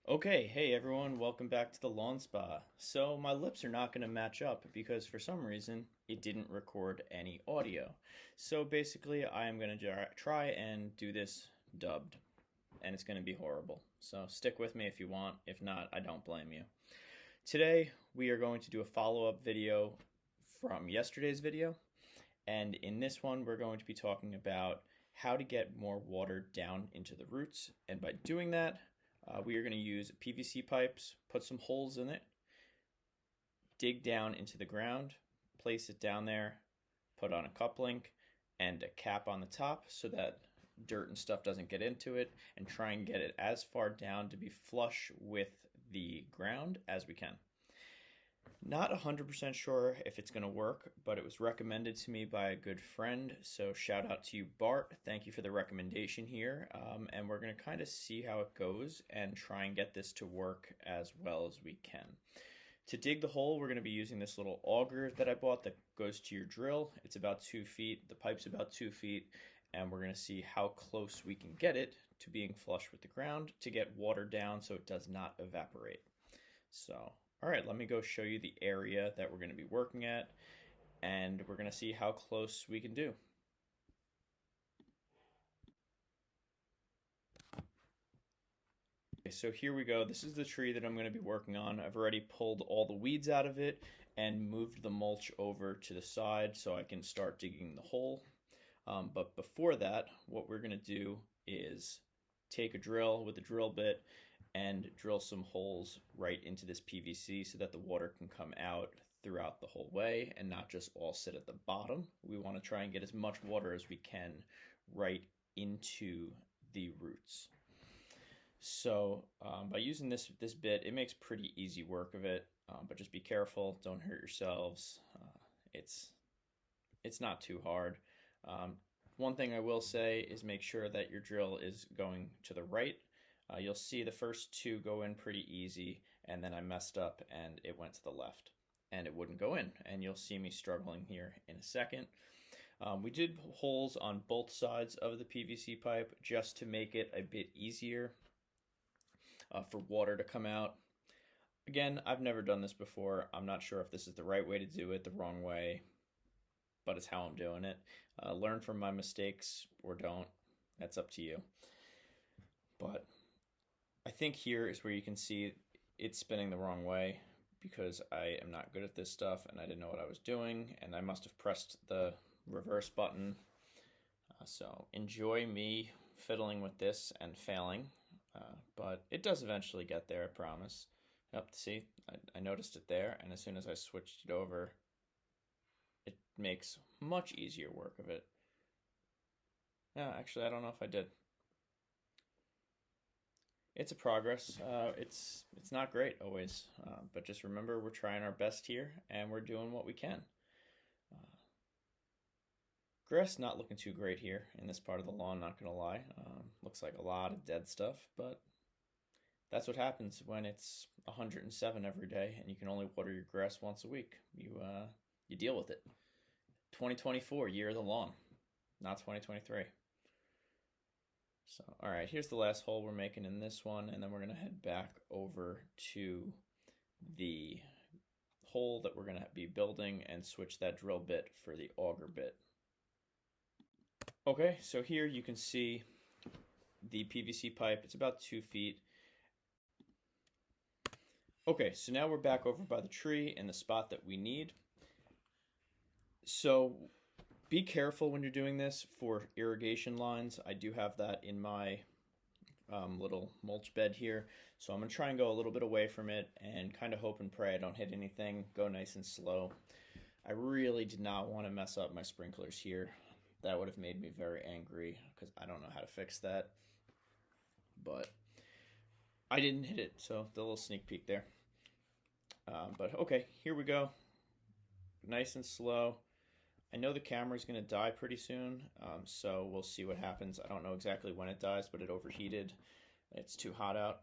Okay, hey everyone, welcome back to the lawn spa. So my lips are not going to match up because for some reason it didn't record any audio. So basically I am going to try and do this dubbed, and it's going to be horrible. So stick with me if you want. If not, I don't blame you. Today we are going to do a follow-up video from yesterday's video, and in this one we're going to be talking about how to get more water down into the roots, and by doing that we are going to use PVC pipes, put some holes in it, dig down into the ground, place it down there, put on a cup link and a cap on the top so that dirt and stuff doesn't get into it, and try and get it as far down to be flush with the ground as we can. Not 100% sure if it's going to work, but it was recommended to me by a good friend. So shout out to you, Bart. Thank you for the recommendation here. And we're going to kind of see how it goes and try and get this to work as well as we can. To dig the hole, we're going to be using this little auger that I bought that goes to your drill. It's about 2 feet. The pipe's about 2 feet. And we're going to see how close we can get it to being flush with the ground to get water down so it does not evaporate. So all right, let me go show you the area that we're going to be working at, and we're going to see how close we can do. Okay, so here we go. This is the tree that I'm going to be working on. I've already pulled all the weeds out of it and moved the mulch over to the side so I can start digging the hole. But before that, what we're going to do is take a drill with a drill bit and drill some holes right into this PVC so that the water can come out throughout the whole way and not just all sit at the bottom. We want to try and get as much water as we can right into the roots. So by using this bit, it makes pretty easy work of it, but just be careful, don't hurt yourselves. It's not too hard. One thing I will say is make sure that your drill is going to the right. You'll see the first two go in pretty easy, and then I messed up and it went to the left and it wouldn't go in, and you'll see me struggling here in a second. We did holes on both sides of the PVC pipe just to make it a bit easier for water to come out. Again, I've never done this before. I'm not sure if this is the right way to do it, the wrong way, but it's how I'm doing it. Learn from my mistakes or don't. That's up to you. But I think here is where you can see it's spinning the wrong way because I am not good at this stuff and I didn't know what I was doing, and I must have pressed the reverse button. So enjoy me fiddling with this and failing, but it does eventually get there, I promise. Yep, see, I noticed it there, and as soon as I switched it over, it makes much easier work of it. No, actually, I don't know if I did. It's a progress. It's not great always, but just remember we're trying our best here and we're doing what we can. Grass not looking too great here in this part of the lawn, not gonna lie. Looks like a lot of dead stuff, but that's what happens when it's 107 every day and you can only water your grass once a week. You deal with it. 2024, year of the lawn, not 2023. So, all right, here's the last hole we're making in this one, and then we're going to head back over to the hole that we're going to be building and switch that drill bit for the auger bit. Okay, so here you can see the PVC pipe. It's about 2 feet. Okay, so now we're back over by the tree in the spot that we need. So be careful when you're doing this for irrigation lines. I do have that in my little mulch bed here. So I'm going to try and go a little bit away from it and kind of hope and pray I don't hit anything. Go nice and slow. I really did not want to mess up my sprinklers here. That would have made me very angry because I don't know how to fix that. But I didn't hit it, so the little sneak peek there. But okay, here we go. Nice and slow. I know the camera's going to die pretty soon, so we'll see what happens. I don't know exactly when it dies, but it overheated. It's too hot out.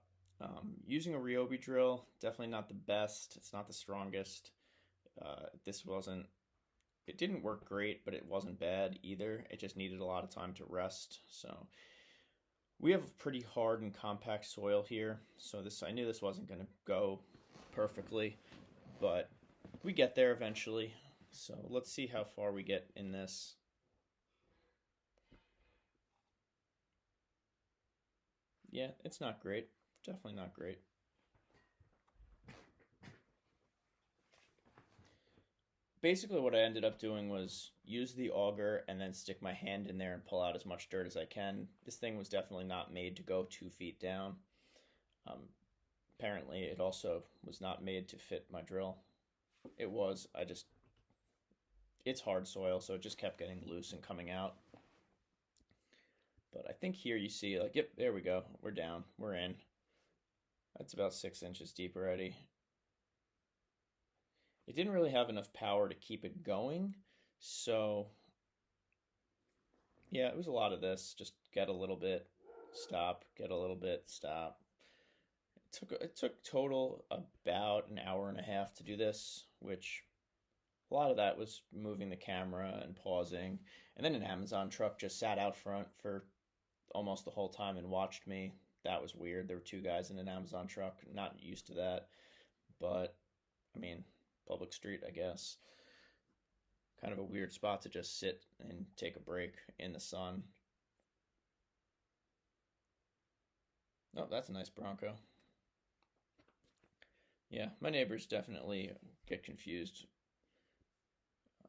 Using a Ryobi drill, definitely not the best. It's not the strongest. It didn't work great, but it wasn't bad either. It just needed a lot of time to rest. So We have pretty hard and compact soil here, so I knew this wasn't going to go perfectly, but we get there eventually. So let's see how far we get in this. Yeah, it's not great. Definitely not great. Basically what I ended up doing was use the auger and then stick my hand in there and pull out as much dirt as I can. This thing was definitely not made to go 2 feet down. Apparently it also was not made to fit my drill. It was, it's hard soil, so it just kept getting loose and coming out. But I think here you see, like, yep, there we go. We're down, we're in. That's about 6 inches deep already. It didn't really have enough power to keep it going, so yeah, it was a lot of this. Just get a little bit, stop, get a little bit, stop. It took total about an hour and a half to do this, which a lot of that was moving the camera and pausing. And then an Amazon truck just sat out front for almost the whole time and watched me. That was weird. There were 2 guys in an Amazon truck, not used to that. But, I mean, public street, I guess. Kind of a weird spot to just sit and take a break in the sun. Oh, that's a nice Bronco. Yeah, my neighbors definitely get confused. I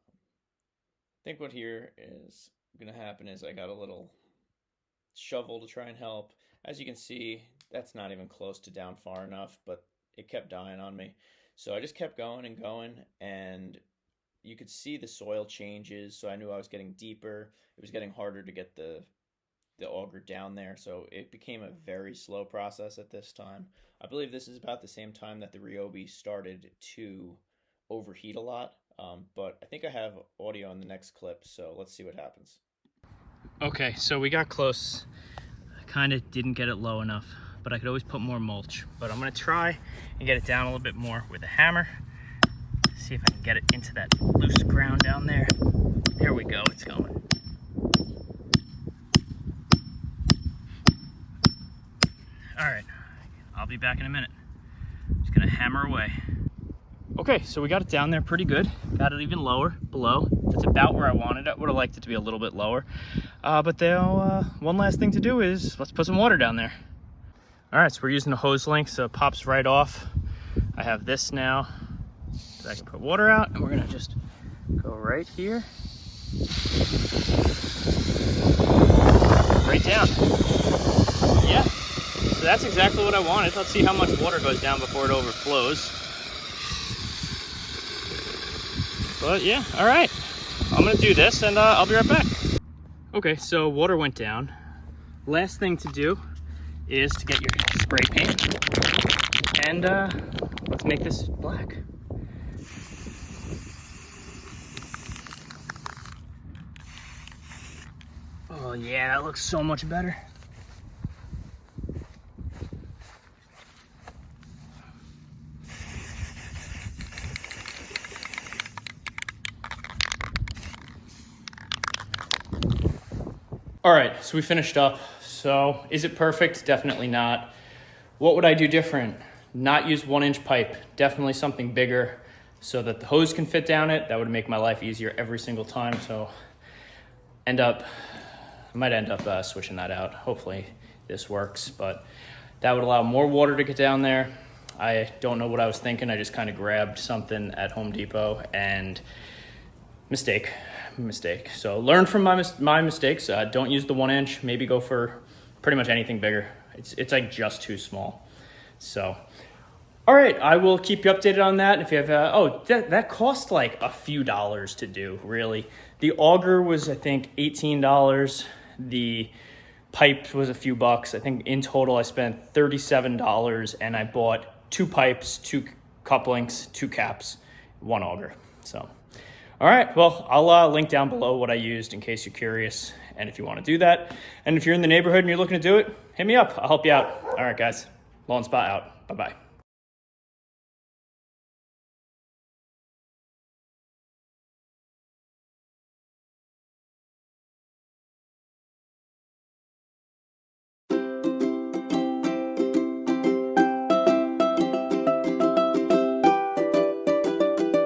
think what here is going to happen is I got a little shovel to try and help. As you can see, that's not even close to down far enough, but it kept dying on me. So I just kept going, and you could see the soil changes, so I knew I was getting deeper. It was getting harder to get the auger down there, so it became a very slow process at this time. I believe this is about the same time that the Ryobi started to overheat a lot, but I think I have audio on the next clip, so let's see what happens. Okay, so we got close. I kind of didn't get it low enough, but I could always put more mulch. But I'm gonna try and get it down a little bit more with a hammer. See if I can get it into that loose ground down there. There we go, it's going. All right, I'll be back in a minute. Just gonna hammer away. Okay, so we got it down there pretty good. Got it even lower, below. That's about where I wanted it. Would have liked it to be a little bit lower. But now, one last thing to do is, let's put some water down there. All right, so we're using a hose link, so it pops right off. I have this now, so I can put water out, and we're gonna just go right here. Right down. Yeah, so that's exactly what I wanted. Let's see how much water goes down before it overflows. But yeah, all right. I'm gonna do this, and I'll be right back. Okay, so water went down. Last thing to do is to get your spray paint, and let's make this black. Oh yeah, that looks so much better. All right, so we finished up. So is it perfect? Definitely not. What would I do different? Not use 1-inch pipe, definitely something bigger so that the hose can fit down it. That would make my life easier every single time. So I might end up switching that out. Hopefully this works, but that would allow more water to get down there. I don't know what I was thinking. I just kind of grabbed something at Home Depot and mistake. So learn from my mistakes. Don't use the 1-inch. Maybe go for pretty much anything bigger. It's like just too small. So, all right, I will keep you updated on that. If you have, that cost like a few dollars to do, really. The auger was, I think, $18. The pipe was a few bucks. I think in total I spent $37, and I bought 2 pipes, 2 couplings, 2 caps, 1 auger. So. All right, well, I'll link down below what I used in case you're curious and if you want to do that. And if you're in the neighborhood and you're looking to do it, hit me up. I'll help you out. All right, guys. Lawn Spot out. Bye-bye.